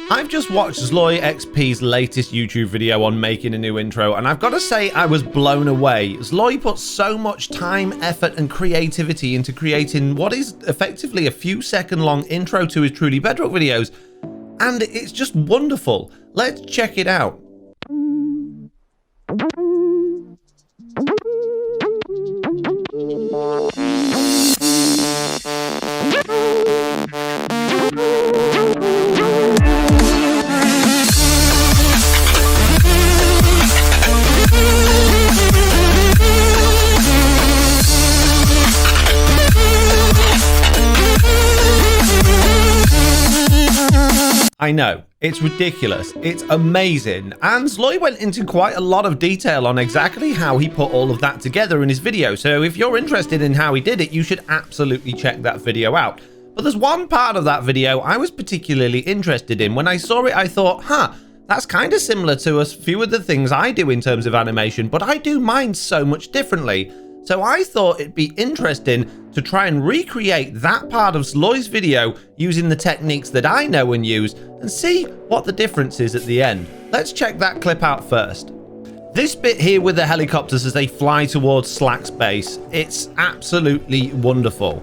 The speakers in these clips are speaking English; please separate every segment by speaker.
Speaker 1: I've just watched Zloy XP's latest YouTube video on making a new intro, and I've got to say I was blown away. Zloy puts so much time, effort, and creativity into creating what is effectively a few second long intro to his Truly Bedrock videos, and it's just wonderful. Let's check it out. I know, it's ridiculous, it's amazing, and Zloy went into quite a lot of detail on exactly how he put all of that together in his video, so if you're interested in how he did it, you should absolutely check that video out. But there's one part of that video I was particularly interested in. When I saw it, I thought, that's kind of similar to a few of the things I do in terms of animation, but I do mine so much differently. So I thought it'd be interesting to try and recreate that part of Zloy's video using the techniques that I know and use and see what the difference is at the end. Let's check that clip out first. This bit here with the helicopters as they fly towards Slack's base, it's absolutely wonderful.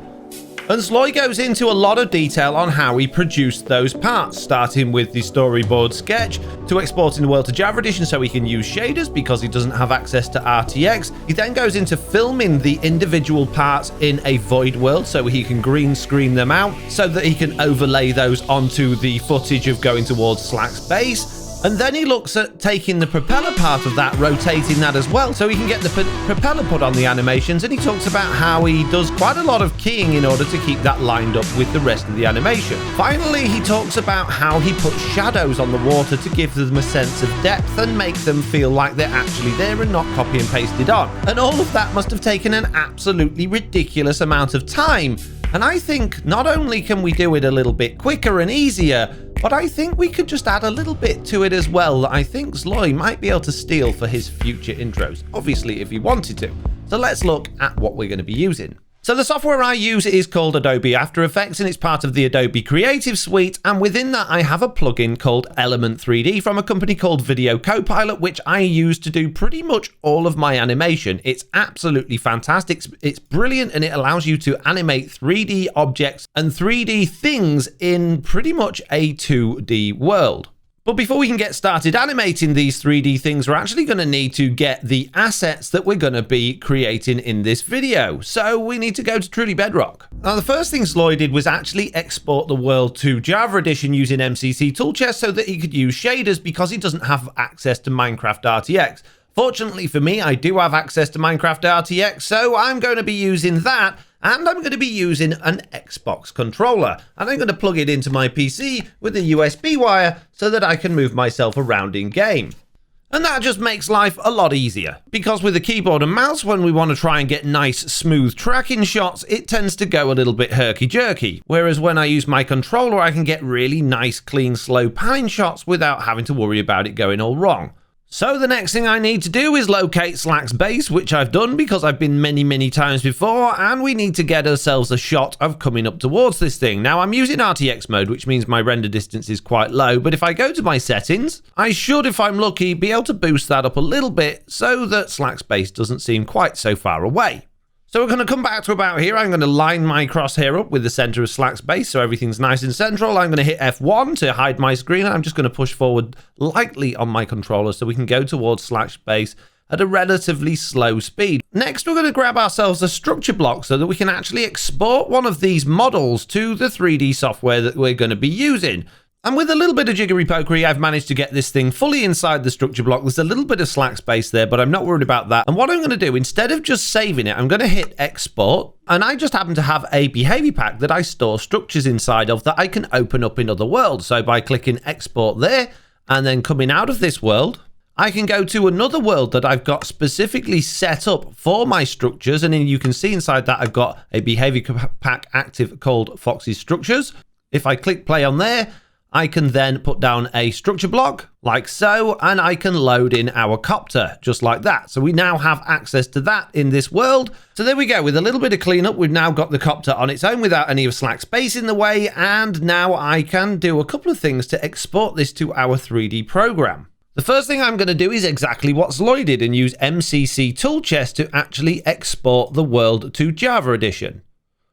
Speaker 1: And Zloy goes into a lot of detail on how he produced those parts, starting with the storyboard sketch to exporting the world to Java Edition so he can use shaders because he doesn't have access to RTX. He then goes into filming the individual parts in a void world so he can green screen them out so that he can overlay those onto the footage of going towards Slack's base. And then he looks at taking the propeller part of that, rotating that as well, so he can get the propeller put on the animations, and he talks about how he does quite a lot of keying in order to keep that lined up with the rest of the animation. Finally, he talks about how he puts shadows on the water to give them a sense of depth and make them feel like they're actually there and not copy and pasted on. And all of that must have taken an absolutely ridiculous amount of time. And I think not only can we do it a little bit quicker and easier, but I think we could just add a little bit to it as well that I think Zloy might be able to steal for his future intros, obviously if he wanted to. So let's look at what we're going to be using. So the software I use is called Adobe After Effects, and it's part of the Adobe Creative Suite, and within that I have a plugin called Element 3D from a company called Video Copilot, which I use to do pretty much all of my animation. It's absolutely fantastic, it's brilliant, and it allows you to animate 3D objects and 3D things in pretty much a 2D world. But before we can get started animating these 3D things, we're actually going to need to get the assets that we're going to be creating in this video. So we need to go to Truly Bedrock. Now, the first thing Zloy did was actually export the world to Java Edition using MCPE toolchest so that he could use shaders because he doesn't have access to Minecraft RTX. Fortunately for me, I do have access to Minecraft RTX, so I'm going to be using that. And I'm going to be using an Xbox controller, and I'm going to plug it into my PC with a USB wire so that I can move myself around in game. And that just makes life a lot easier, because with a keyboard and mouse, when we want to try and get nice smooth tracking shots, it tends to go a little bit herky-jerky, whereas when I use my controller, I can get really nice, clean, slow panning shots without having to worry about it going all wrong. So the next thing I need to do is locate Slack's base, which I've done because I've been many times before, and we need to get ourselves a shot of coming up towards this thing. Now, I'm using RTX mode, which means my render distance is quite low, but if I go to my settings, I should, if I'm lucky, be able to boost that up a little bit so that Slack's base doesn't seem quite so far away. So we're going to come back to about here. I'm going to line my crosshair up with the center of Slack's base so everything's nice and central. I'm going to hit F1 to hide my screen. I'm just going to push forward lightly on my controller so we can go towards Slack's base at a relatively slow speed. Next, we're going to grab ourselves a structure block so that we can actually export one of these models to the 3D software that we're going to be using. And with a little bit of jiggery-pokery, I've managed to get this thing fully inside the structure block. There's a little bit of slack space there, but I'm not worried about that. And what I'm going to do, instead of just saving it, I'm going to hit export. And I just happen to have a behavior pack that I store structures inside of that I can open up in other worlds. So by clicking export there, and then coming out of this world, I can go to another world that I've got specifically set up for my structures. And then you can see inside that I've got a behavior pack active called Foxy Structures. If I click play on there, I can then put down a structure block like so, and I can load in our copter just like that. So we now have access to that in this world. So there we go. With a little bit of cleanup, we've now got the copter on its own without any of Slack's space in the way. And now I can do a couple of things to export this to our 3D program. The first thing I'm going to do is exactly what Zloy did and use MCC tool chest to actually export the world to Java Edition.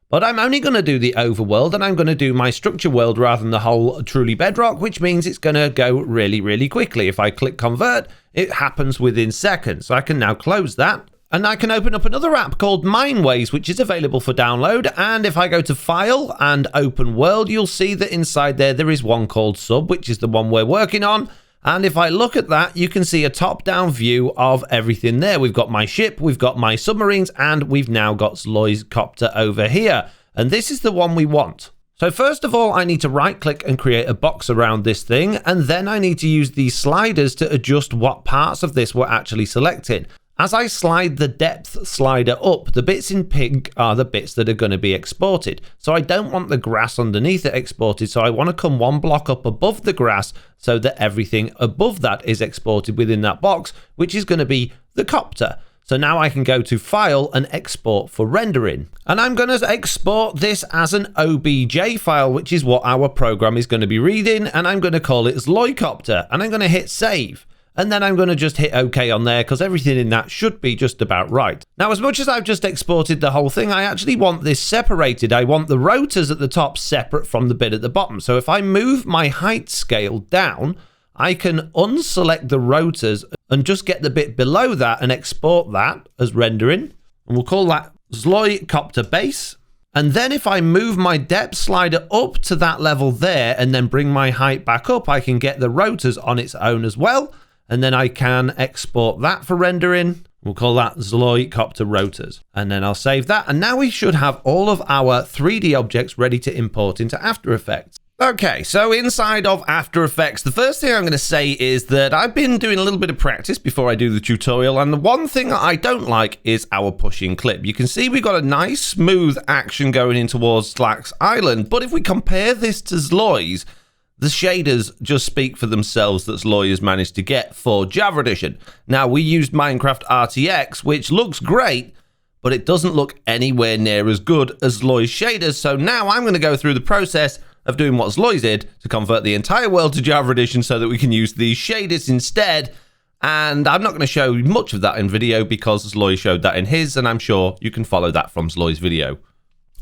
Speaker 1: But I'm only going to do the overworld, and I'm going to do my structure world rather than the whole Truly Bedrock, which means it's going to go really, really quickly. If I click convert, it happens within seconds. So I can now close that. And I can open up another app called Mineways, which is available for download. And if I go to File and Open World, you'll see that inside there is one called Sub, which is the one we're working on. And if I look at that, you can see a top-down view of everything there. We've got my ship, we've got my submarines, and we've now got Zloy's copter over here. And this is the one we want. So first of all, I need to right-click and create a box around this thing, and then I need to use these sliders to adjust what parts of this we're actually selecting. As I slide the depth slider up, the bits in pink are the bits that are going to be exported. So I don't want the grass underneath it exported, so I want to come one block up above the grass so that everything above that is exported within that box, which is going to be the copter. So now I can go to File and Export for rendering. And I'm going to export this as an OBJ file, which is what our program is going to be reading. And I'm going to call it Zloycopter. And I'm going to hit Save. And then I'm going to just hit OK on there because everything in that should be just about right. Now, as much as I've just exported the whole thing, I actually want this separated. I want the rotors at the top separate from the bit at the bottom. So if I move my height scale down, I can unselect the rotors and just get the bit below that and export that as rendering. And we'll call that Zloycopter base. And then if I move my depth slider up to that level there and then bring my height back up, I can get the rotors on its own as well. And then I can export that for rendering. We'll call that Zloycopter rotors. And then I'll save that. And now we should have all of our 3D objects ready to import into After Effects. Okay, so inside of After Effects, the first thing I'm going to say is that I've been doing a little bit of practice before I do the tutorial, and the one thing that I don't like is our pushing clip. You can see we've got a nice smooth action going in towards Slack's island, but if we compare this to Zloy's, the shaders just speak for themselves that Zloy has managed to get for Java Edition. Now, we used Minecraft RTX, which looks great, but it doesn't look anywhere near as good as Zloy's shaders, so now I'm going to go through the process of doing what Zloy did to convert the entire world to Java Edition so that we can use these shaders instead. And I'm not going to show much of that in video because Zloy showed that in his, and I'm sure you can follow that from Zloy's video.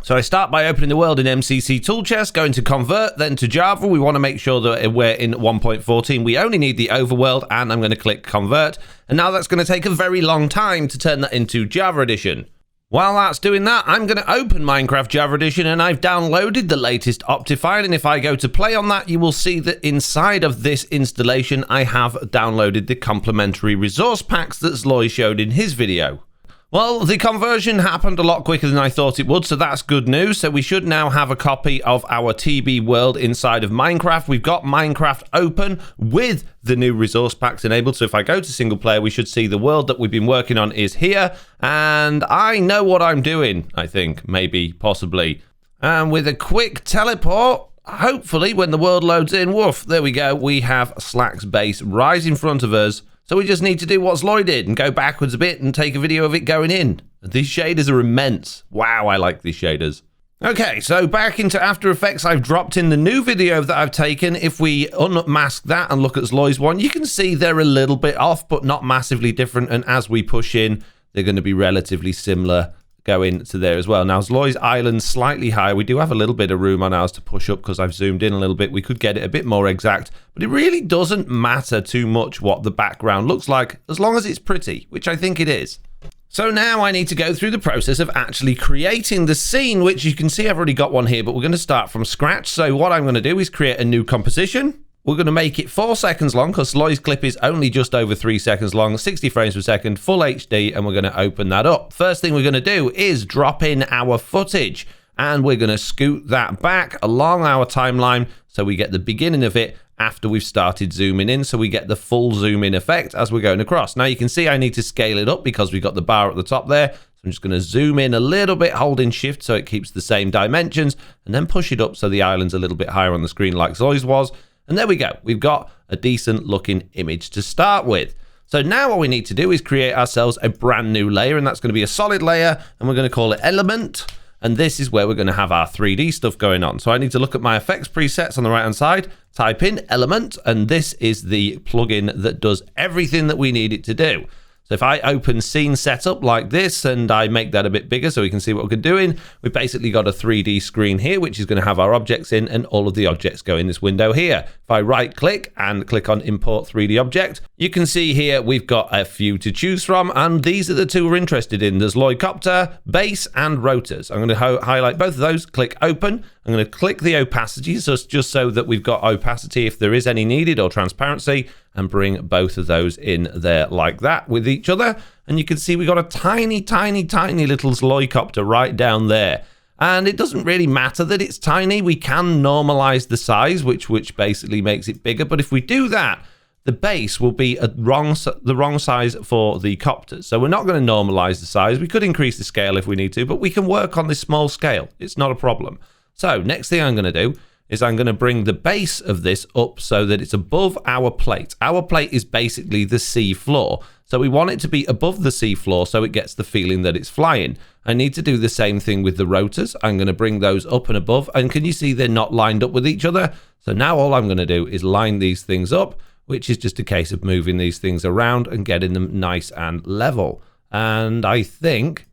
Speaker 1: So I start by opening the world in MCC tool chest, going to convert, then to Java. We want to make sure that we're in 1.14. We only need the overworld, and I'm going to click convert. And now that's going to take a very long time to turn that into Java Edition. While that's doing that, I'm going to open Minecraft Java Edition, and I've downloaded the latest Optifine, and if I go to play on that, you will see that inside of this installation, I have downloaded the complementary resource packs that Zloy showed in his video. Well, the conversion happened a lot quicker than I thought it would, so that's good news. So we should now have a copy of our TB world inside of Minecraft. We've got Minecraft open with the new resource packs enabled. So if I go to single player, we should see the world that we've been working on is here. And I know what I'm doing, I think, maybe, possibly. And with a quick teleport, hopefully when the world loads in, woof, there we go. We have Slack's base right in front of us. So we just need to do what Zloy did and go backwards a bit and take a video of it going in. These shaders are immense. Wow, I like these shaders. Okay, so back into After Effects, I've dropped in the new video that I've taken. If we unmask that and look at Zloy's one, you can see they're a little bit off, but not massively different. And as we push in, they're going to be relatively similar going to there as well. Now, Zloy's island's slightly higher. We do have a little bit of room on ours to push up because I've zoomed in a little bit. We could get it a bit more exact, but it really doesn't matter too much what the background looks like as long as it's pretty, which I think it is. So now I need to go through the process of actually creating the scene, which you can see I've already got one here, but we're going to start from scratch. So what I'm going to do is create a new composition. We're going to make it 4 seconds long because Zloy's clip is only just over 3 seconds long, 60 frames per second, full HD, and we're going to open that up. First thing we're going to do is drop in our footage, and we're going to scoot that back along our timeline so we get the beginning of it after we've started zooming in, so we get the full zoom in effect as we're going across. Now you can see I need to scale it up because we've got the bar at the top there. So I'm just going to zoom in a little bit, holding shift so it keeps the same dimensions, and then push it up so the island's a little bit higher on the screen like Zloy's was. And there we go. We've got a decent looking image to start with. So now what we need to do is create ourselves a brand new layer, and that's going to be a solid layer, and we're going to call it element. And this is where we're going to have our 3D stuff going on. So I need to look at my effects presets on the right hand side, type in element, and this is the plugin that does everything that we need it to do. So if I open scene setup like this and I make that a bit bigger so we can see what we're doing, we've basically got a 3D screen here, which is going to have our objects in, and all of the objects go in this window here. If I right click and click on import 3D object, you can see here we've got a few to choose from, and these are the two we're interested in. There's Zloy copter, base, and rotors. I'm going to highlight both of those, click open. I'm going to click the opacity, so just so that we've got opacity if there is any needed, or transparency, and bring both of those in there like that with each other. And you can see we got a tiny, tiny, tiny little Zloy copter right down there. And it doesn't really matter that it's tiny. We can normalize the size, which basically makes it bigger. But if we do that, the base will be the wrong size for the copters. So we're not going to normalize the size. We could increase the scale if we need to, but we can work on this small scale. It's not a problem. So next thing I'm going to do is I'm going to bring the base of this up so that it's above our plate. Our plate is basically the sea floor. So we want it to be above the sea floor so it gets the feeling that it's flying. I need to do the same thing with the rotors. I'm going to bring those up and above. And can you see they're not lined up with each other? So now all I'm going to do is line these things up, which is just a case of moving these things around and getting them nice and level. And I think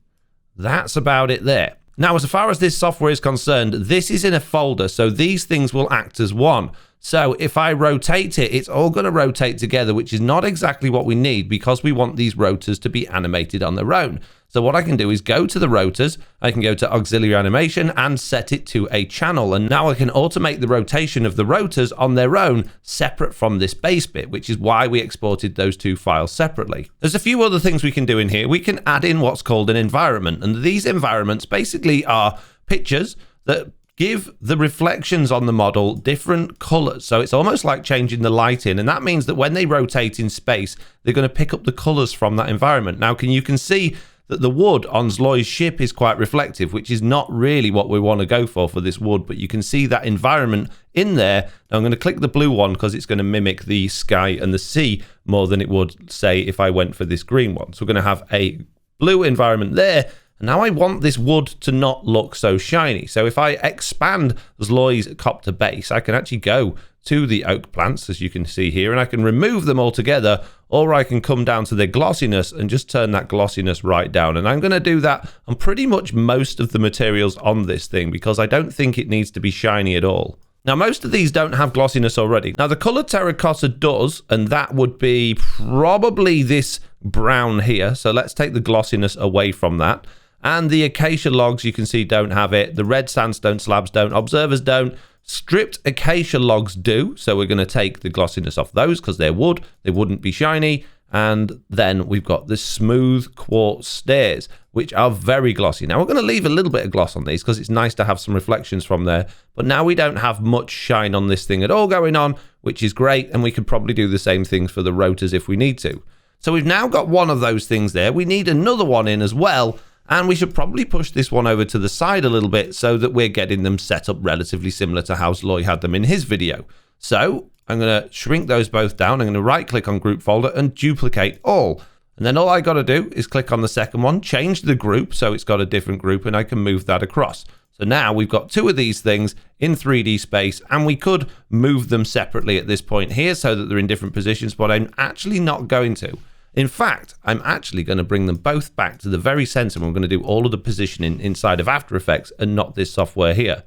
Speaker 1: that's about it there. Now, as far as this software is concerned, this is in a folder, so these things will act as one. So if I rotate it, it's all going to rotate together, which is not exactly what we need because we want these rotors to be animated on their own. So what I can do is go to the rotors, I can go to auxiliary animation and set it to a channel. And now I can automate the rotation of the rotors on their own, separate from this base bit, which is why we exported those two files separately. There's a few other things we can do in here. We can add in what's called an environment. And these environments basically are pictures that give the reflections on the model different colors. So it's almost like changing the lighting. And that means that when they rotate in space, they're going to pick up the colors from that environment. Now, you can see that the wood on Zloy's ship is quite reflective, which is not really what we want to go for this wood, but you can see that environment in there. Now I'm going to click the blue one because it's going to mimic the sky and the sea more than it would, say, if I went for this green one. So we're going to have a blue environment there. And now I want this wood to not look so shiny. So if I expand Zloy's copter base, I can actually go to the oak plants, as you can see here, and I can remove them all together, or I can come down to their glossiness and just turn that glossiness right down. And I'm going to do that on pretty much most of the materials on this thing because I don't think it needs to be shiny at all. Now, most of these don't have glossiness already. Now, the color terracotta does, and that would be probably this brown here. So let's take the glossiness away from that. And the acacia logs, you can see, don't have it. The red sandstone slabs don't. Observers don't. Stripped acacia logs do. So we're going to take the glossiness off those because they're wood. They wouldn't be shiny. And then we've got the smooth quartz stairs, which are very glossy. Now, we're going to leave a little bit of gloss on these because it's nice to have some reflections from there. But now we don't have much shine on this thing at all going on, which is great. And we could probably do the same things for the rotors if we need to. So we've now got one of those things there. We need another one in as well. And we should probably push this one over to the side a little bit so that we're getting them set up relatively similar to how Zloy had them in his video. So I'm going to shrink those both down. I'm going to right click on group folder and duplicate all. And then all I got to do is click on the second one, change the group so it's got a different group, and I can move that across. So now we've got two of these things in 3D space, and we could move them separately at this point here so that they're in different positions, but I'm actually not going to. In fact, I'm actually going to bring them both back to the very center, and we're going to do all of the positioning inside of After Effects and not this software here.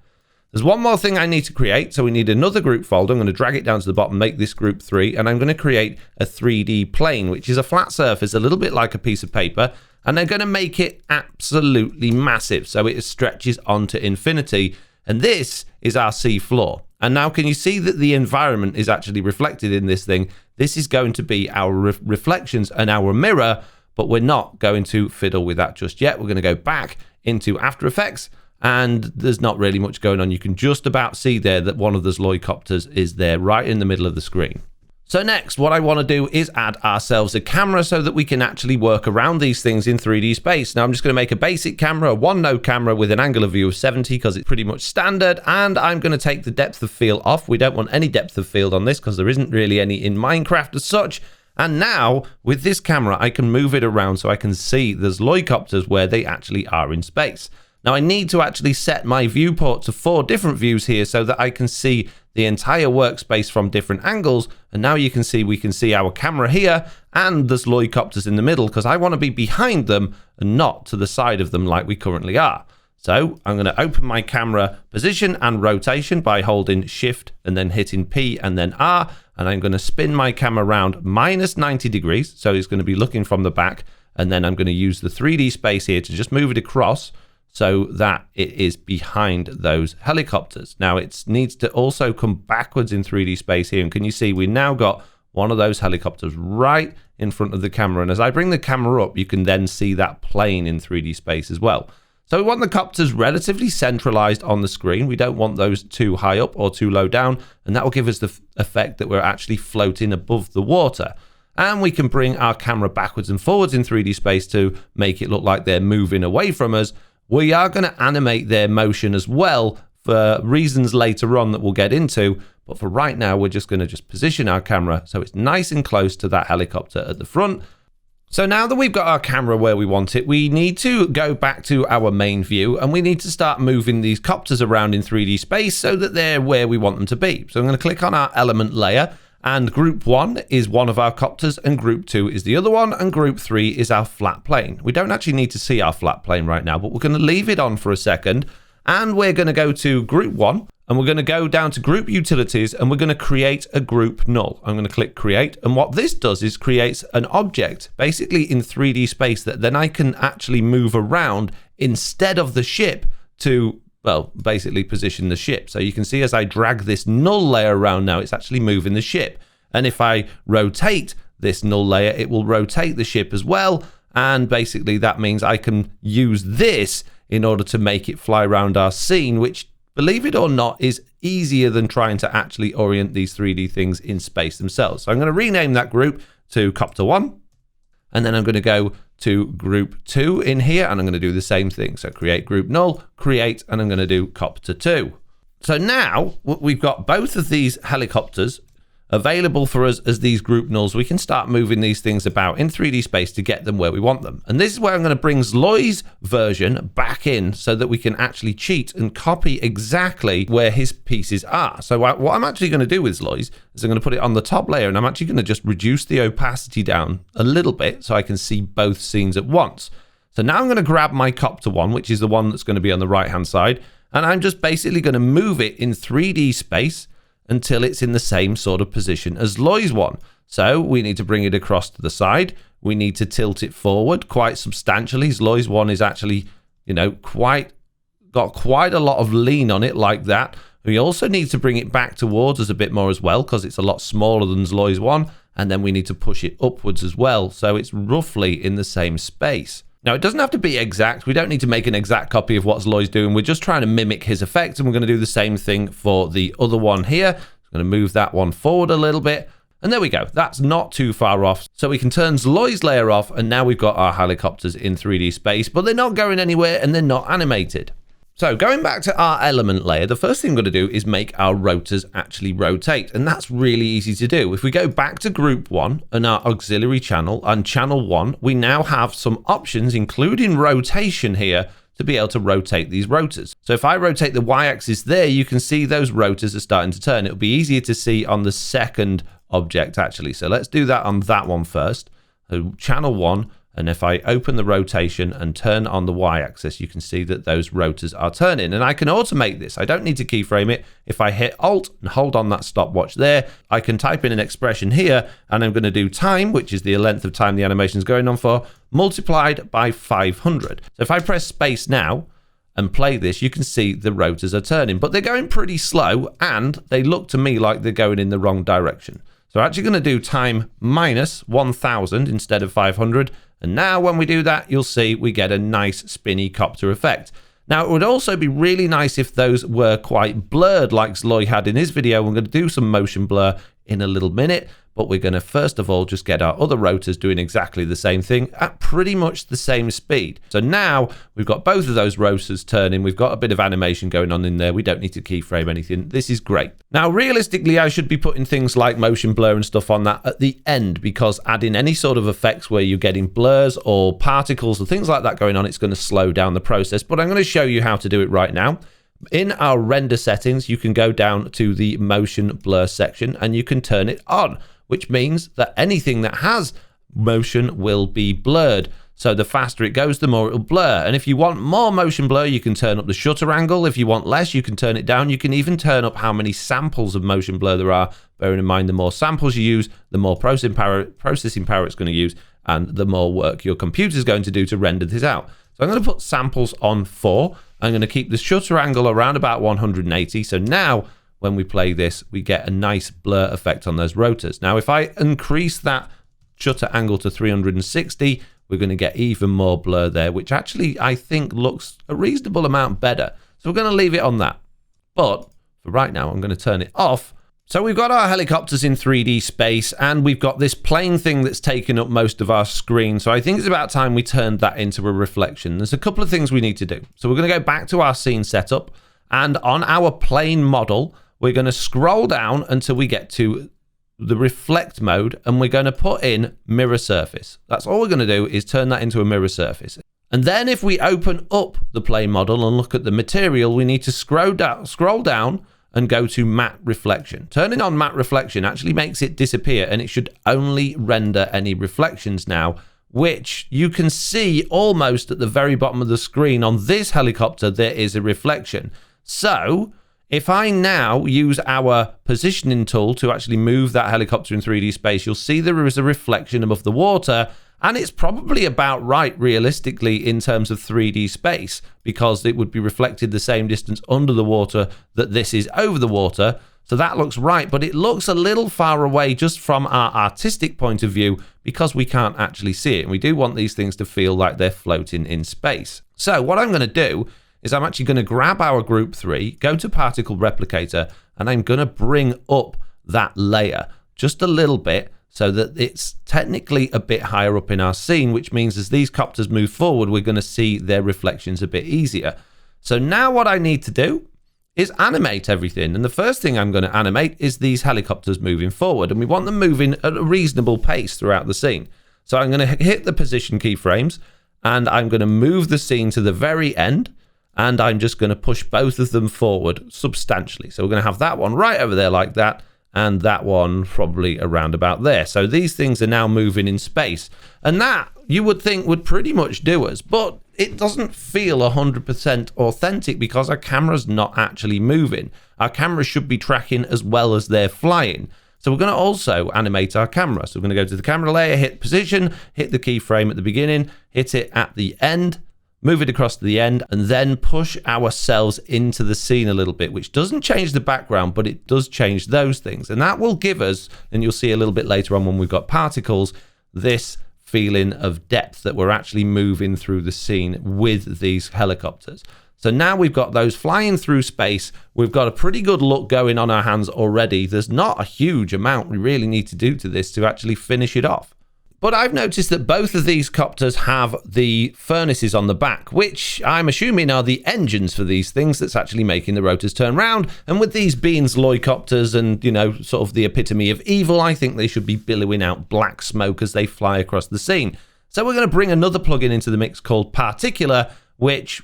Speaker 1: There's one more thing I need to create, so we need another group folder. I'm going to drag it down to the bottom, make this group 3, and I'm going to create a 3D plane, which is a flat surface, a little bit like a piece of paper, and I'm going to make it absolutely massive, so it stretches onto infinity, and this is our sea floor. And now can you see that the environment is actually reflected in this thing? This is going to be our reflections and our mirror, but we're not going to fiddle with that just yet. We're going to go back into After Effects, and there's not really much going on. You can just about see there that one of the Zloy copters is there right in the middle of the screen. So next, what I want to do is add ourselves a camera so that we can actually work around these things in 3D space. Now I'm just going to make a basic camera, a one node camera with an angular view of 70 because it's pretty much standard. And I'm going to take the depth of field off. We don't want any depth of field on this because there isn't really any in Minecraft as such. And now with this camera, I can move it around so I can see the Zloycopters where they actually are in space. Now I need to actually set my viewport to 4 different views here so that I can see the entire workspace from different angles. And now you can see, we can see our camera here and the Zloycopters in the middle because I want to be behind them and not to the side of them like we currently are. So I'm going to open my camera position and rotation by holding Shift and then hitting P and then R. And I'm going to spin my camera around minus 90 degrees. So it's going to be looking from the back. And then I'm going to use the 3D space here to just move it across so that it is behind those helicopters. Now it needs to also come backwards in 3D space here. And can you see we now got one of those helicopters right in front of the camera. And as I bring the camera up, you can then see that plane in 3D space as well. So we want the copters relatively centralized on the screen. We don't want those too high up or too low down. And that will give us the effect that we're actually floating above the water. And we can bring our camera backwards and forwards in 3D space to make it look like they're moving away from us. We are going to animate their motion as well for reasons later on that we'll get into. But for right now, we're just going to position our camera so it's nice and close to that helicopter at the front. So now that we've got our camera where we want it, we need to go back to our main view and we need to start moving these copters around in 3D space so that they're where we want them to be. So I'm going to click on our element layer. And group 1 is one of our copters and group 2 is the other one and group 3 is our flat plane. We don't actually need to see our flat plane right now, but we're going to leave it on for a second and we're going to go to group 1 and we're going to go down to group utilities and we're going to create a group null. I'm going to click create, and what this does is creates an object basically in 3D space that then I can actually move around instead of the ship to, well, basically position the ship. So you can see as I drag this null layer around now, it's actually moving the ship. And if I rotate this null layer, it will rotate the ship as well. And basically that means I can use this in order to make it fly around our scene, which, believe it or not, is easier than trying to actually orient these 3D things in space themselves. So I'm going to rename that group to Copter 1. And then I'm going to go to group 2 in here and I'm going to do the same thing. So create group null, create, and I'm going to do Copter 2. So now we've got both of these helicopters available for us as these group nulls. We can start moving these things about in 3D space to get them where we want them. And this is where I'm going to bring Zloy's version back in so that we can actually cheat and copy exactly where his pieces are. So what I'm actually going to do with Zloy's is I'm going to put it on the top layer and I'm actually going to just reduce the opacity down a little bit so I can see both scenes at once. So now I'm going to grab my Copter 1, which is the one that's going to be on the right hand side, and I'm just basically going to move it in 3D space until it's in the same sort of position as Zloy's one. So we need to bring it across to the side. We need to tilt it forward quite substantially. Zloy's one is actually, you know, got quite a lot of lean on it like that. We also need to bring it back towards us a bit more as well because it's a lot smaller than Zloy's one. And then we need to push it upwards as well. So it's roughly in the same space. Now, it doesn't have to be exact. We don't need to make an exact copy of what Zloy's doing. We're just trying to mimic his effects, and we're going to do the same thing for the other one here. I'm going to move that one forward a little bit, and there we go. That's not too far off. So we can turn Zloy's layer off, and now we've got our helicopters in 3D space, but they're not going anywhere, and they're not animated. So going back to our element layer, the first thing we're going to do is make our rotors actually rotate. And that's really easy to do. If we go back to group 1 and our auxiliary channel and channel 1, we now have some options, including rotation here, to be able to rotate these rotors. So if I rotate the y-axis there, you can see those rotors are starting to turn. It'll be easier to see on the second object actually. So let's do that on that one first. So channel 1. And if I open the rotation and turn on the y-axis, you can see that those rotors are turning. And I can automate this. I don't need to keyframe it. If I hit Alt and hold on that stopwatch there, I can type in an expression here, and I'm going to do time, which is the length of time the animation is going on for, multiplied by 500. So if I press space now and play this, you can see the rotors are turning, but they're going pretty slow, and they look to me like they're going in the wrong direction. So we're actually going to do time minus 1000 instead of 500. And now when we do that, you'll see we get a nice spinny copter effect. Now, it would also be really nice if those were quite blurred like Zloy had in his video. We're going to do some motion blur in a little minute. but we're going to first of all just get our other rotors doing exactly the same thing at pretty much the same speed. So now we've got both of those rotors turning. We've got a bit of animation going on in there. We don't need to keyframe anything. This is great. Now, realistically, I should be putting things like motion blur and stuff on that at the end, because adding any sort of effects where you're getting blurs or particles or things like that going on, it's going to slow down the process. But I'm going to show you how to do it right now. In our render settings, you can go down to the motion blur section and you can turn it on, which means that anything that has motion will be blurred. So the faster it goes, the more it will blur. And if you want more motion blur, you can turn up the shutter angle. If you want less, you can turn it down. You can even turn up how many samples of motion blur there are. Bearing in mind, the more samples you use, the more processing power it's going to use, and the more work your computer is going to do to render this out. So I'm going to put samples on 4. I'm going to keep the shutter angle around about 180. So now when we play this, we get a nice blur effect on those rotors. Now, if I increase that shutter angle to 360, we're going to get even more blur there, which actually I think looks a reasonable amount better. So we're going to leave it on that. But for right now, I'm going to turn it off. So we've got our helicopters in 3D space, and we've got this plane thing that's taken up most of our screen. So I think it's about time we turned that into a reflection. There's a couple of things we need to do. So we're going to go back to our scene setup, and on our plane model, we're going to scroll down until we get to the reflect mode, and we're going to put in mirror surface. That's all we're going to do, is turn that into a mirror surface. And then if we open up the plane model and look at the material, we need to scroll down and go to matte reflection. Turning on matte reflection actually makes it disappear, and it should only render any reflections now, which you can see almost at the very bottom of the screen. On this helicopter, there is a reflection. So if I now use our positioning tool to actually move that helicopter in 3D space, you'll see there is a reflection above the water. And it's probably about right, realistically, in terms of 3D space, because it would be reflected the same distance under the water that this is over the water. So that looks right, but it looks a little far away just from our artistic point of view, because we can't actually see it. And we do want these things to feel like they're floating in space. So what I'm going to do is I'm actually going to grab our group 3, go to Particle Replicator, and I'm going to bring up that layer just a little bit, so that it's technically a bit higher up in our scene, which means as these copters move forward, we're going to see their reflections a bit easier. So now what I need to do is animate everything. And the first thing I'm going to animate is these helicopters moving forward. And we want them moving at a reasonable pace throughout the scene. So I'm going to hit the position keyframes, and I'm going to move the scene to the very end. And I'm just going to push both of them forward substantially. So we're going to have that one right over there like that, and that one probably around about there. So these things are now moving in space, and that you would think would pretty much do us, but it doesn't feel 100% authentic because our camera's not actually moving. Our camera should be tracking as well as they're flying. So we're going to also animate our camera. So we're going to go to the camera layer, hit position, hit the keyframe at the beginning, hit it at the end, move it across to the end, and then push ourselves into the scene a little bit, which doesn't change the background, but it does change those things. And that will give us, and you'll see a little bit later on when we've got particles, this feeling of depth that we're actually moving through the scene with these helicopters. So now we've got those flying through space. We've got a pretty good look going on our hands already. There's not a huge amount we really need to do to this to actually finish it off. But I've noticed that both of these copters have the furnaces on the back, which I'm assuming are the engines for these things that's actually making the rotors turn round. And with these being Zloy copters and, you know, sort of the epitome of evil, I think they should be billowing out black smoke as they fly across the scene. So we're going to bring another plugin into the mix called Particular, which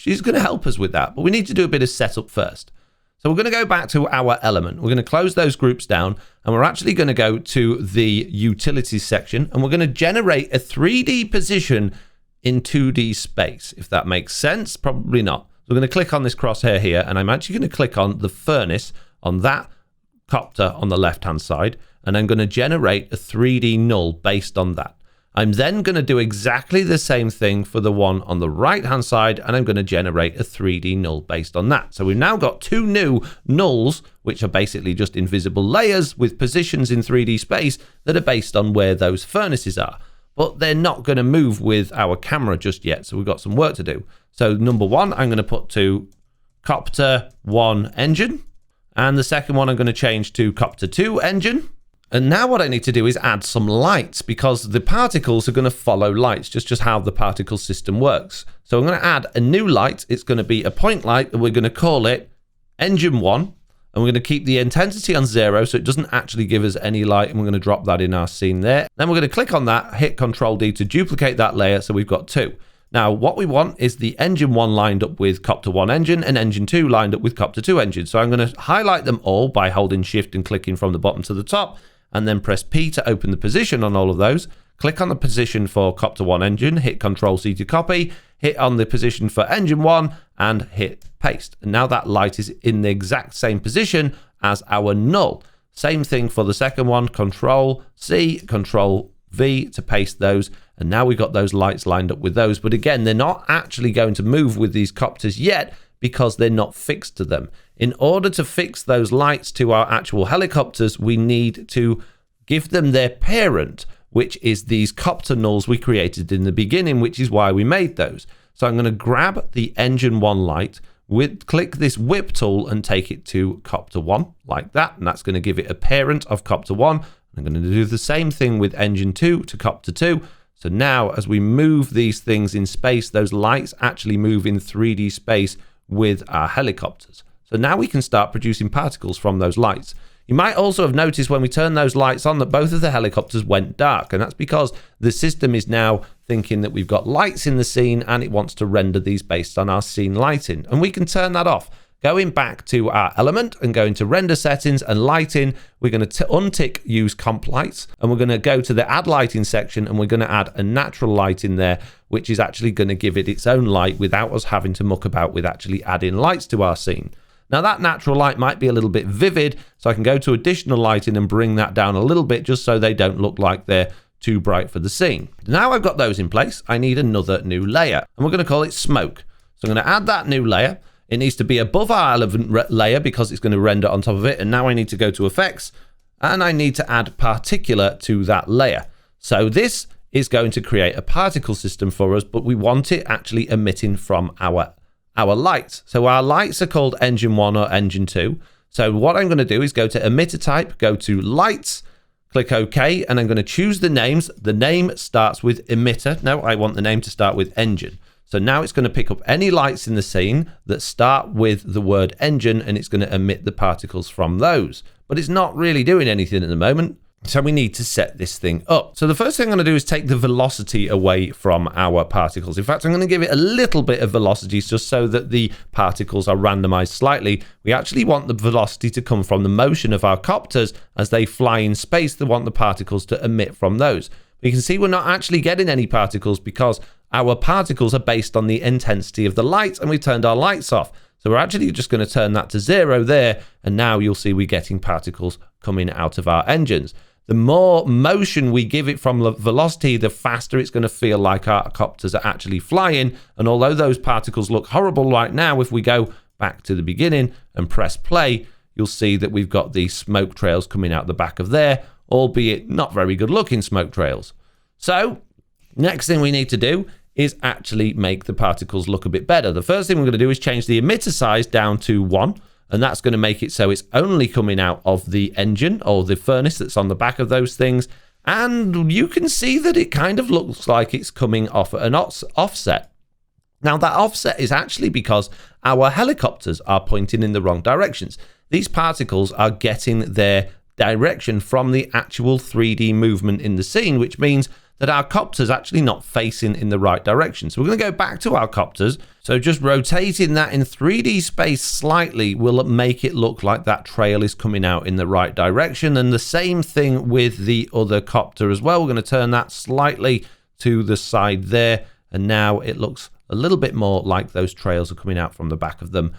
Speaker 1: is going to help us with that. But we need to do a bit of setup first. So we're going to go back to our element. We're going to close those groups down, and we're actually going to go to the utilities section, and we're going to generate a 3D position in 2D space, if that makes sense. Probably not. So we're going to click on this crosshair here, and I'm actually going to click on the furnace on that copter on the left-hand side, and I'm going to generate a 3D null based on that. I'm then going to do exactly the same thing for the one on the right-hand side, and I'm going to generate a 3D null based on that. So we've now got two new nulls, which are basically just invisible layers with positions in 3D space that are based on where those furnaces are. But they're not going to move with our camera just yet, so we've got some work to do. So number one, I'm going to put to Copter 1 engine, and the second one I'm going to change to Copter 2 engine. And now what I need to do is add some lights, because the particles are going to follow lights, just how the particle system works. So I'm going to add a new light. It's going to be a point light, and we're going to call it Engine 1. And we're going to keep the intensity on 0, so it doesn't actually give us any light. And we're going to drop that in our scene there. Then we're going to click on that, hit Control D to duplicate that layer, so we've got 2. Now, what we want is the Engine 1 lined up with Copter 1 engine and Engine 2 lined up with Copter 2 engine. So I'm going to highlight them all by holding Shift and clicking from the bottom to the top, and then press P to open the position on all of those. Click on the position for Copter 1 engine, hit Control C to copy, hit on the position for Engine 1, and hit paste. And now that light is in the exact same position as our null. Same thing for the second one, Control C, Control V to paste those. And now we've got those lights lined up with those. But again, they're not actually going to move with these copters yet, because they're not fixed to them. In order to fix those lights to our actual helicopters, we need to give them their parent, which is these copter nulls we created in the beginning, which is why we made those. So I'm going to grab the Engine 1 light, click this whip tool and take it to Copter 1 like that. And that's going to give it a parent of Copter 1. I'm going to do the same thing with Engine 2 to Copter 2. So now as we move these things in space, those lights actually move in 3D space with our helicopters. So now we can start producing particles from those lights. You might also have noticed when we turned those lights on that both of the helicopters went dark, and that's because the system is now thinking that we've got lights in the scene and it wants to render these based on our scene lighting. And we can turn that off. Going back to our element and going to render settings and lighting, we're going to untick use comp lights, and we're going to go to the add lighting section, and we're going to add a natural light in there, which is actually going to give it its own light without us having to muck about with actually adding lights to our scene. Now that natural light might be a little bit vivid, so I can go to additional lighting and bring that down a little bit just so they don't look like they're too bright for the scene. Now I've got those in place, I need another new layer, and we're going to call it smoke. So I'm going to add that new layer. It needs to be above our relevant layer because it's going to render on top of it. And now I need to go to effects, and I need to add particular to that layer. So this is going to create a particle system for us, but we want it actually emitting from our lights. So our lights are called Engine 1 or Engine 2. So what I'm going to do is go to emitter type, go to lights, click OK, and I'm going to choose the names. The name starts with emitter. No, I want the name to start with engine. So now it's going to pick up any lights in the scene that start with the word engine, and it's going to emit the particles from those. But it's not really doing anything at the moment, so we need to set this thing up. So the first thing I'm going to do is take the velocity away from our particles. In fact, I'm going to give it a little bit of velocity just so that the particles are randomized slightly. We actually want the velocity to come from the motion of our copters as they fly in space. They want the particles to emit from those. But you can see we're not actually getting any particles because our particles are based on the intensity of the light, and we've turned our lights off. So we're actually just going to turn that to 0 there, and now you'll see we're getting particles coming out of our engines. The more motion we give it from the velocity, the faster it's going to feel like our copters are actually flying. And although those particles look horrible right now, if we go back to the beginning and press play, you'll see that we've got these smoke trails coming out the back of there, albeit not very good looking smoke trails. So next thing we need to do is actually make the particles look a bit better. The first thing we're going to do is change the emitter size down to 1, and that's going to make it so it's only coming out of the engine or the furnace that's on the back of those things. And you can see that it kind of looks like it's coming off at an offset. Now that offset is actually because our helicopters are pointing in the wrong directions. These particles are getting their direction from the actual 3D movement in the scene, which means that our copter's actually not facing in the right direction. So we're going to go back to our copters. So just rotating that in 3D space slightly will make it look like that trail is coming out in the right direction. And the same thing with the other copter as well. We're going to turn that slightly to the side there. And now it looks a little bit more like those trails are coming out from the back of them.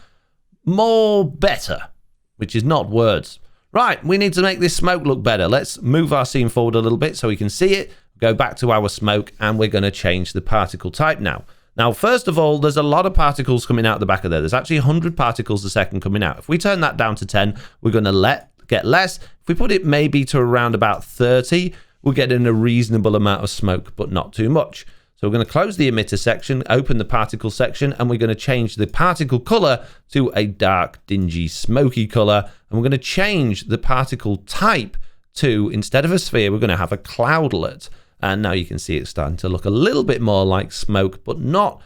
Speaker 1: More better, which is not words. Right, we need to make this smoke look better. Let's move our scene forward a little bit so we can see it. Go back to our smoke, and we're going to change the particle type now. Now, first of all, there's a lot of particles coming out the back of there. There's actually 100 particles a second coming out. If we turn that down to 10, we're going to get less. If we put it maybe to around about 30, we're getting a reasonable amount of smoke, but not too much. So we're going to close the emitter section, open the particle section, and we're going to change the particle color to a dark, dingy, smoky color. And we're going to change the particle type to, instead of a sphere, we're going to have a cloudlet. And now you can see it's starting to look a little bit more like smoke, but not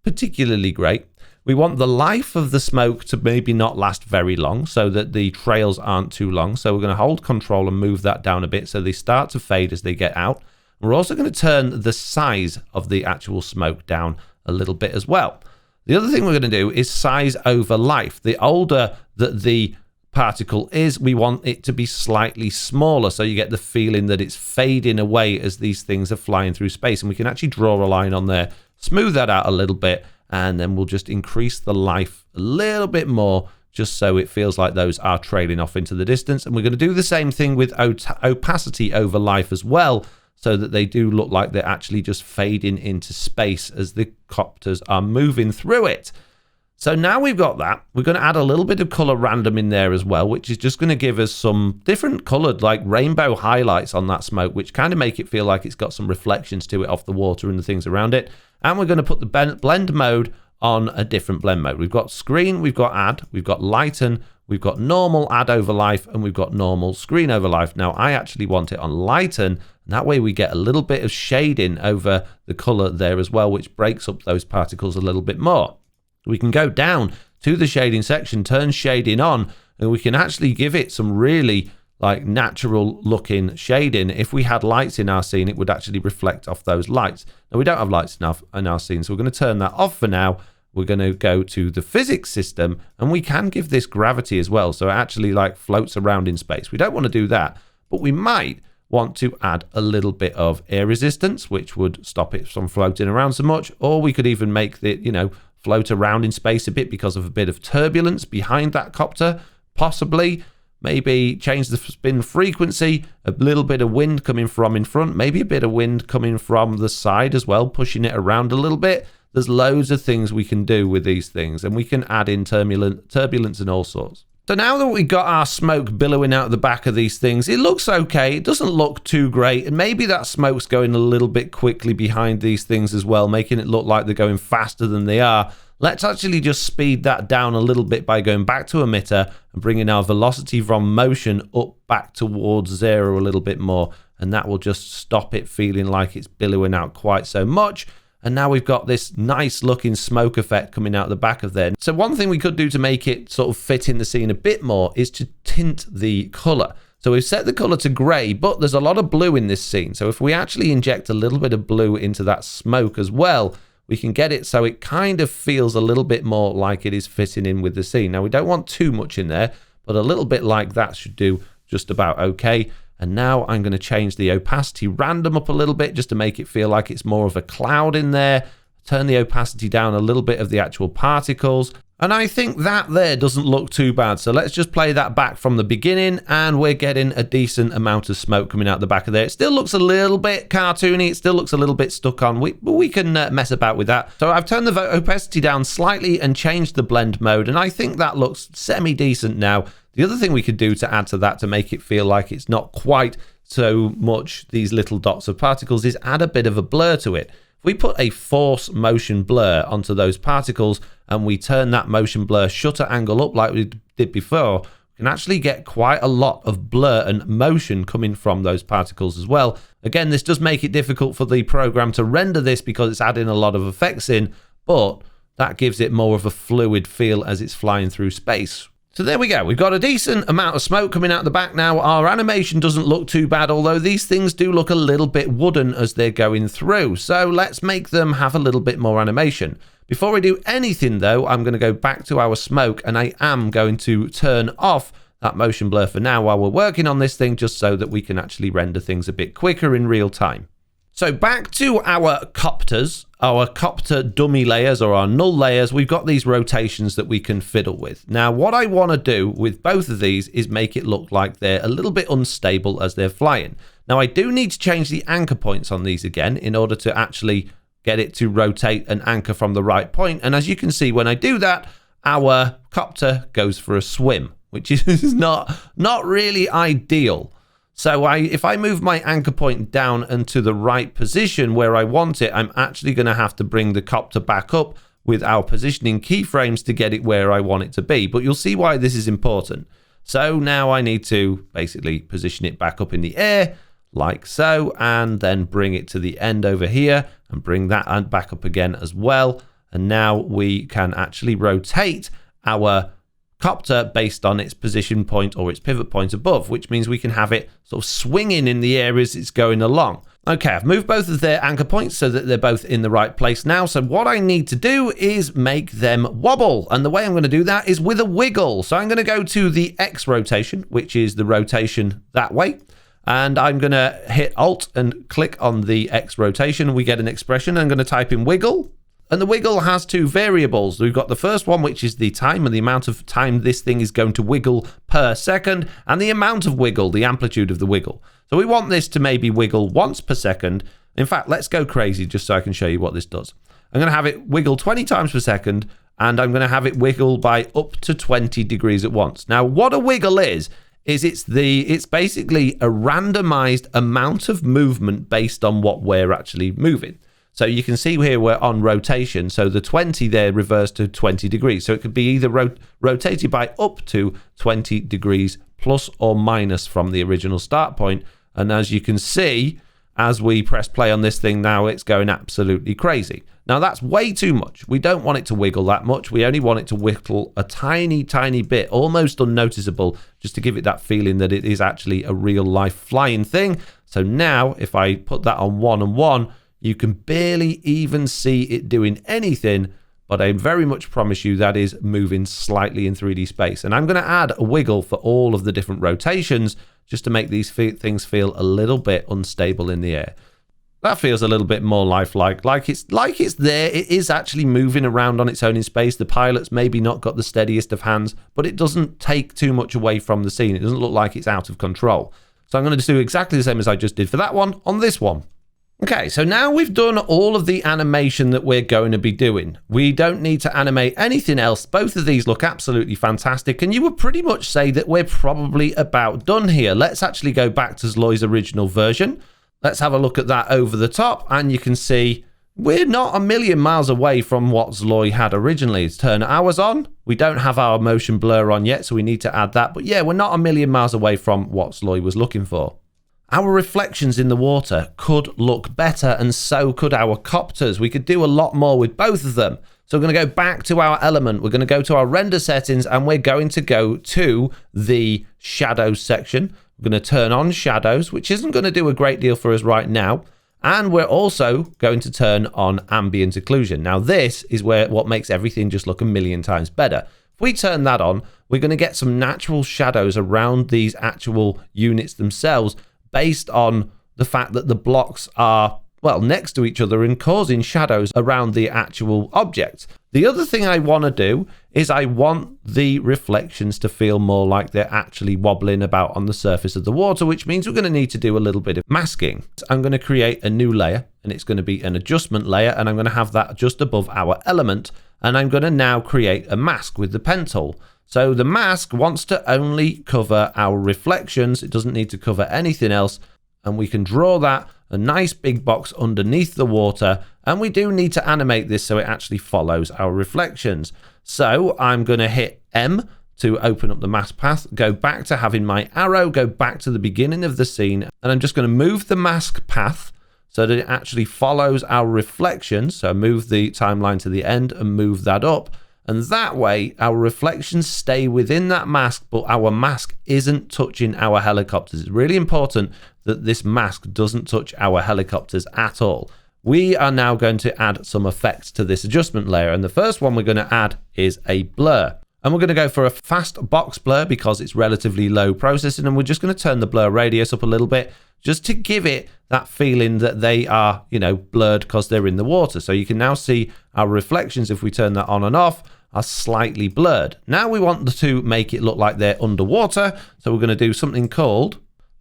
Speaker 1: particularly great. We want the life of the smoke to maybe not last very long so that the trails aren't too long. So we're going to hold control and move that down a bit so they start to fade as they get out. We're also going to turn the size of the actual smoke down a little bit as well. The other thing we're going to do is size over life. The older that the particle is, we want it to be slightly smaller so you get the feeling that it's fading away as these things are flying through space. And we can actually draw a line on there, smooth that out a little bit, and then we'll just increase the life a little bit more just so it feels like those are trailing off into the distance. And we're going to do the same thing with opacity over life as well, so that they do look like they're actually just fading into space as the copters are moving through it. So now we've got that. We're going to add a little bit of color random in there as well, which is just going to give us some different colored, like rainbow highlights on that smoke, which kind of make it feel like it's got some reflections to it off the water and the things around it. And we're going to put the blend mode on a different blend mode. We've got screen, we've got add, we've got lighten, we've got normal add over life, and we've got normal screen over life. Now I actually want it on lighten, and that way we get a little bit of shading over the color there as well, which breaks up those particles a little bit more. We can go down to the shading section, turn shading on, and we can actually give it some really like natural looking shading. If we had lights in our scene, it would actually reflect off those lights. Now we don't have lights enough in our scene, so we're going to turn that off for now. We're going to go to the physics system, and we can give this gravity as well, so it actually like floats around in space. We don't want to do that, but we might want to add a little bit of air resistance, which would stop it from floating around so much. Or we could even make it, you know, float around in space a bit because of a bit of turbulence behind that copter, possibly. Maybe change the spin frequency, a little bit of wind coming from in front, maybe a bit of wind coming from the side as well, pushing it around a little bit. There's loads of things we can do with these things, and we can add in turbulence and all sorts. So now that we've got our smoke billowing out the back of these things, it looks okay. It doesn't look too great, and maybe that smoke's going a little bit quickly behind these things as well, making it look like they're going faster than they are. Let's actually just speed that down a little bit by going back to emitter and bringing our velocity from motion up back towards 0 a little bit more, and that will just stop it feeling like it's billowing out quite so much. And now we've got this nice looking smoke effect coming out the back of there. So one thing we could do to make it sort of fit in the scene a bit more is to tint the color. So we've set the color to gray, but there's a lot of blue in this scene. So if we actually inject a little bit of blue into that smoke as well, we can get it so it kind of feels a little bit more like it is fitting in with the scene. Now we don't want too much in there, but a little bit like that should do just about okay. And now I'm going to change the opacity random up a little bit just to make it feel like it's more of a cloud in there. Turn the opacity down a little bit of the actual particles. And I think that there doesn't look too bad. So let's just play that back from the beginning, and we're getting a decent amount of smoke coming out the back of there. It still looks a little bit cartoony. It still looks a little bit stuck on. But we can mess about with that. So I've turned the opacity down slightly and changed the blend mode, and I think that looks semi-decent now. The other thing we could do to add to that to make it feel like it's not quite so much these little dots of particles is add a bit of a blur to it. If we put a force motion blur onto those particles and we turn that motion blur shutter angle up like we did before, we can actually get quite a lot of blur and motion coming from those particles as well. Again, this does make it difficult for the program to render this because it's adding a lot of effects in, but that gives it more of a fluid feel as it's flying through space. So there we go. We've got a decent amount of smoke coming out the back now. Our animation doesn't look too bad, although these things do look a little bit wooden as they're going through. So let's make them have a little bit more animation. Before we do anything though, I'm going to go back to our smoke, and I am going to turn off that motion blur for now while we're working on this thing, just so that we can actually render things a bit quicker in real time. So back to our copters, our copter dummy layers or our null layers, we've got these rotations that we can fiddle with. Now, what I want to do with both of these is make it look like they're a little bit unstable as they're flying. Now, I do need to change the anchor points on these again in order to actually get it to rotate and anchor from the right point. And as you can see, when I do that, our copter goes for a swim, which is not really ideal. So if I move my anchor point down and to the right position where I want it, I'm actually going to have to bring the copter back up with our positioning keyframes to get it where I want it to be. But you'll see why this is important. So now I need to basically position it back up in the air like so, and then bring it to the end over here and bring that back up again as well. And now we can actually rotate our copter based on its position point or its pivot point above, which means we can have it sort of swinging in the air as it's going along. Okay, I've moved both of their anchor points so that they're both in the right place now. So what I need to do is make them wobble. And the way I'm going to do that is with a wiggle. So I'm going to go to the X rotation, which is the rotation that way. And I'm going to hit Alt and click on the X rotation. We get an expression. I'm going to type in wiggle. And the wiggle has two variables. We've got the first one, which is the time and the amount of time this thing is going to wiggle per second, and the amount of wiggle, the amplitude of the wiggle. So we want this to maybe wiggle once per second. In fact, let's go crazy just so I can show you what this does. I'm going to have it wiggle 20 times per second, and I'm going to have it wiggle by up to 20 degrees at once. Now, what a wiggle is it's basically a randomized amount of movement based on what we're actually moving. So you can see here we're on rotation. So the 20 there reverts to 20 degrees. So it could be either rotated by up to 20 degrees plus or minus from the original start point. And as you can see, as we press play on this thing now, it's going absolutely crazy. Now that's way too much. We don't want it to wiggle that much. We only want it to wiggle a tiny, tiny bit, almost unnoticeable, just to give it that feeling that it is actually a real life flying thing. So now if I put that on 1 and 1, you can barely even see it doing anything, but I very much promise you that is moving slightly in 3D space. And I'm going to add a wiggle for all of the different rotations just to make these things feel a little bit unstable in the air. That feels a little bit more lifelike, like it's there. It is actually moving around on its own in space. The pilot's maybe not got the steadiest of hands, but it doesn't take too much away from the scene. It doesn't look like it's out of control. So I'm going to do exactly the same as I just did for that one on this one. Okay, so now we've done all of the animation that we're going to be doing. We don't need to animate anything else. Both of these look absolutely fantastic, and you would pretty much say that we're probably about done here. Let's actually go back to Zloy's original version. Let's have a look at that over the top, and you can see we're not a million miles away from what Zloy had originally. Let's turn ours on. We don't have our motion blur on yet, so we need to add that. But yeah, we're not a million miles away from what Zloy was looking for. Our reflections in the water could look better, and so could our copters. We could do a lot more with both of them. So we're going to go back to our element. We're going to go to our render settings, and we're going to go to the shadows section. We're going to turn on shadows, which isn't going to do a great deal for us right now. And we're also going to turn on ambient occlusion. Now this is what makes everything just look a million times better. If we turn that on, we're going to get some natural shadows around these actual units themselves, based on the fact that the blocks are, well, next to each other and causing shadows around the actual object. The other thing I want to do is I want the reflections to feel more like they're actually wobbling about on the surface of the water, which means we're going to need to do a little bit of masking. I'm going to create a new layer, and it's going to be an adjustment layer, and I'm going to have that just above our element, and I'm going to now create a mask with the pen tool. So the mask wants to only cover our reflections. It doesn't need to cover anything else. And we can draw that a nice big box underneath the water. And we do need to animate this so it actually follows our reflections. So I'm going to hit M to open up the mask path, go back to having my arrow, go back to the beginning of the scene. And I'm just going to move the mask path so that it actually follows our reflections. So move the timeline to the end and move that up. And that way, our reflections stay within that mask, but our mask isn't touching our helicopters. It's really important that this mask doesn't touch our helicopters at all. We are now going to add some effects to this adjustment layer. And the first one we're going to add is a blur. And we're going to go for a fast box blur because it's relatively low processing. And we're just going to turn the blur radius up a little bit just to give it that feeling that they are, blurred because they're in the water. So you can now see our reflections, if we turn that on and off, are slightly blurred. Now we want to make it look like they're underwater. So we're going to do something called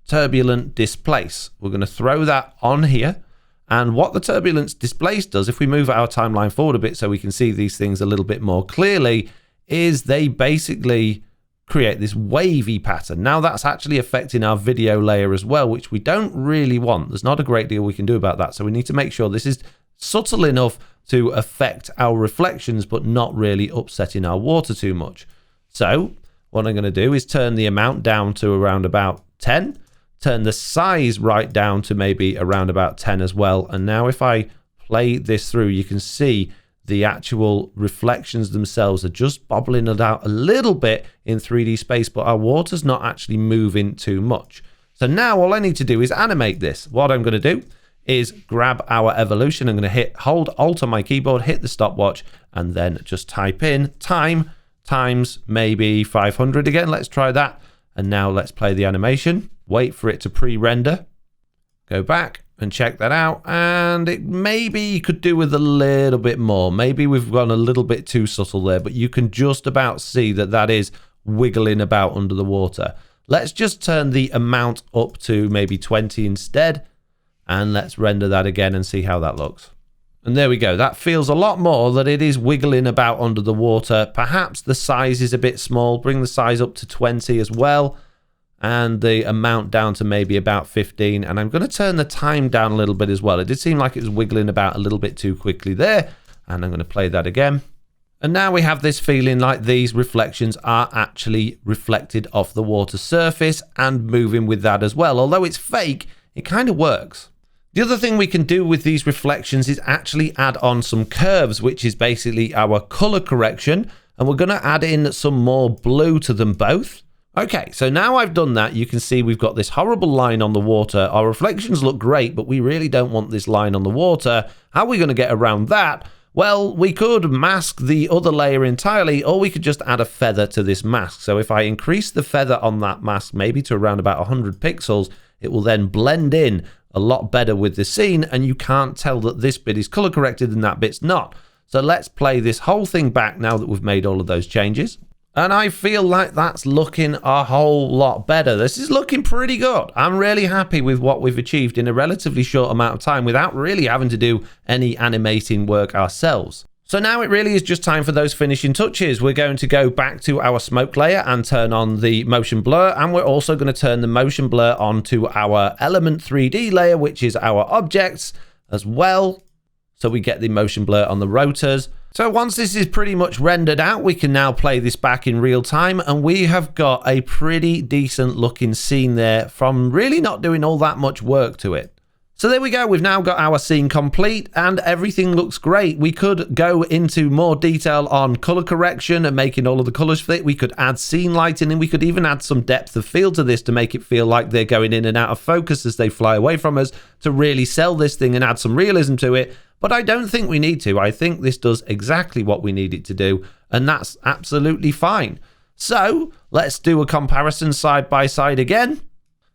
Speaker 1: turbulent displace. We're going to throw that on here. And what the turbulence displace does, if we move our timeline forward a bit so we can see these things a little bit more clearly, is they basically create this wavy pattern. Now that's actually affecting our video layer as well, which we don't really want. There's not a great deal we can do about that. So we need to make sure this is subtle enough to affect our reflections, but not really upsetting our water too much. So what I'm going to do is turn the amount down to around about 10, turn the size right down to maybe around about 10 as well. And now if I play this through, you can see the actual reflections themselves are just bobbling it out a little bit in 3D space, but our water's not actually moving too much. So now all I need to do is animate this. What I'm going to do is grab our evolution. I'm going to hold Alt on my keyboard, hit the stopwatch, and then just type in time times maybe 500 again. Let's try that. And now let's play the animation. Wait for it to pre-render. Go back and check that out. And it maybe you could do with a little bit more. Maybe we've gone a little bit too subtle there, but you can just about see that that is wiggling about under the water. Let's just turn the amount up to maybe 20 instead. And let's render that again and see how that looks. And there we go. That feels a lot more that it is wiggling about under the water. Perhaps the size is a bit small. Bring the size up to 20 as well. And the amount down to maybe about 15. And I'm going to turn the time down a little bit as well. It did seem like it was wiggling about a little bit too quickly there. And I'm going to play that again. And now we have this feeling like these reflections are actually reflected off the water surface and moving with that as well. Although it's fake, it kind of works. The other thing we can do with these reflections is actually add on some curves, which is basically our color correction. And we're going to add in some more blue to them both. Okay, so now I've done that, you can see we've got this horrible line on the water. Our reflections look great, but we really don't want this line on the water. How are we going to get around that? Well, we could mask the other layer entirely, or we could just add a feather to this mask. So if I increase the feather on that mask, maybe to around about 100 pixels, it will then blend in a lot better with the scene, and you can't tell that this bit is color corrected and that bit's not. So let's play this whole thing back now that we've made all of those changes. And I feel like that's looking a whole lot better. This is looking pretty good. I'm really happy with what we've achieved in a relatively short amount of time without really having to do any animating work ourselves. So now it really is just time for those finishing touches. We're going to go back to our smoke layer and turn on the motion blur. And we're also going to turn the motion blur onto our element 3D layer, which is our objects as well. So we get the motion blur on the rotors. So once this is pretty much rendered out, we can now play this back in real time. And we have got a pretty decent looking scene there from really not doing all that much work to it. So there we go. We've now got our scene complete and everything looks great. We could go into more detail on color correction and making all of the colors fit. We could add scene lighting and we could even add some depth of field to this to make it feel like they're going in and out of focus as they fly away from us to really sell this thing and add some realism to it. But I don't think we need to. I think this does exactly what we need it to do, and that's absolutely fine. So let's do a comparison side by side again.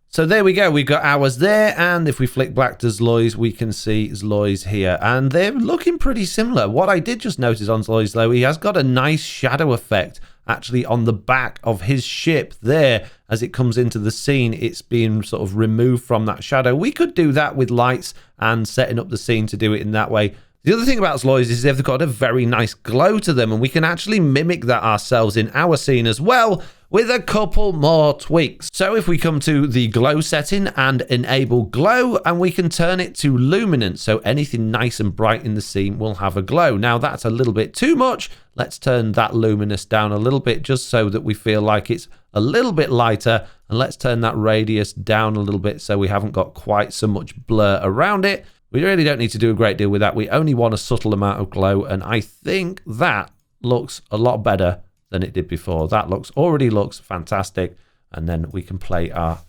Speaker 1: So there we go. We've got ours there, and if we flick back to Zloy's, we can see Zloy's here, and they're looking pretty similar. What I did just notice on Zloy's, though, he has got a nice shadow effect actually on the back of his ship there. As it comes into the scene, it's being sort of removed from that shadow. We could do that with lights and setting up the scene to do it in that way. The other thing about Zloy's is they've got a very nice glow to them, and we can actually mimic that ourselves in our scene as well with a couple more tweaks. So if we come to the glow setting and enable glow, and we can turn it to luminance, so anything nice and bright in the scene will have a glow. Now that's a little bit too much. Let's turn that luminous down a little bit just so that we feel like it's a little bit lighter, and let's turn that radius down a little bit so we haven't got quite so much blur around it. We really don't need to do a great deal with that. We only want a subtle amount of glow, and I think that looks a lot better than it did before. That already looks fantastic, and then we can play our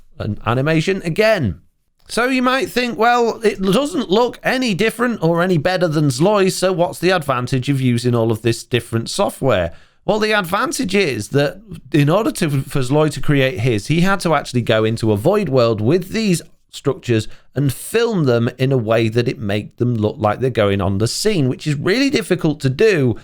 Speaker 1: animation again. So you might think, well, it doesn't look any different or any better than Zloy, so what's the advantage of using all of this different software? Well, the advantage is that in order for Zloy to create his, he had to actually go into a void world with these structures and film them in a way that it make them look like they're going on the scene, which is really difficult to do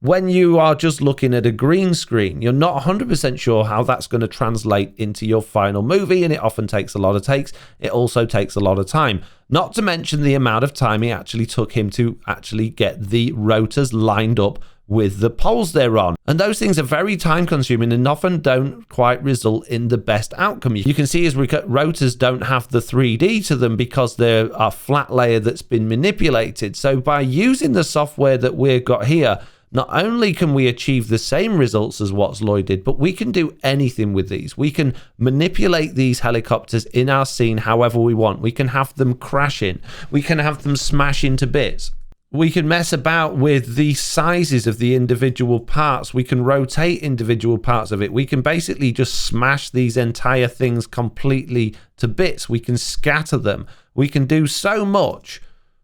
Speaker 1: when you are just looking at a green screen. You're not 100% sure how that's going to translate into your final movie, and it often takes a lot of takes. It also takes a lot of time, not to mention the amount of time it actually took him to actually get the rotors lined up with the poles they're on. And those things are very time consuming and often don't quite result in the best outcome. You can see his rotors don't have the 3D to them because they're a flat layer that's been manipulated. So by using the software that we've got here, not only can we achieve the same results as what Zloy did, but we can do anything with these. We can manipulate these helicopters in our scene however we want. We can have them crashing. We can have them smash into bits. We can mess about with the sizes of the individual parts. We can rotate individual parts of it. We can basically just smash these entire things completely to bits. We can scatter them. We can do so much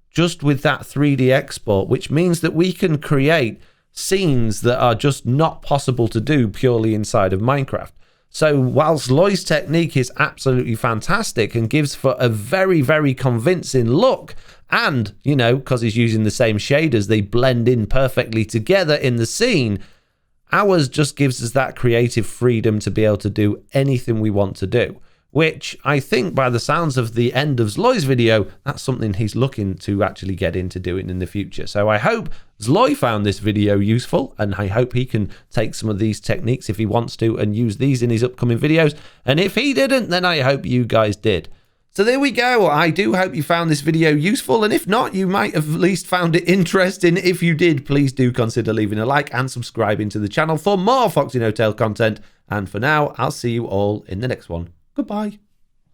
Speaker 1: just with that 3D export, which means that we can create scenes that are just not possible to do purely inside of Minecraft. So whilst Zloy's technique is absolutely fantastic and gives for a very, very convincing look, and, you know, because he's using the same shaders, they blend in perfectly together in the scene, ours just gives us that creative freedom to be able to do anything we want to do, which I think by the sounds of the end of Zloy's video, that's something he's looking to actually get into doing in the future. So I hope Zloy found this video useful, and I hope he can take some of these techniques if he wants to and use these in his upcoming videos. And if he didn't, then I hope you guys did. So there we go. I do hope you found this video useful, and if not, you might have at least found it interesting. If you did, please do consider leaving a like and subscribing to the channel for more FoxyNoTail content. And for now, I'll see you all in the next one. Goodbye.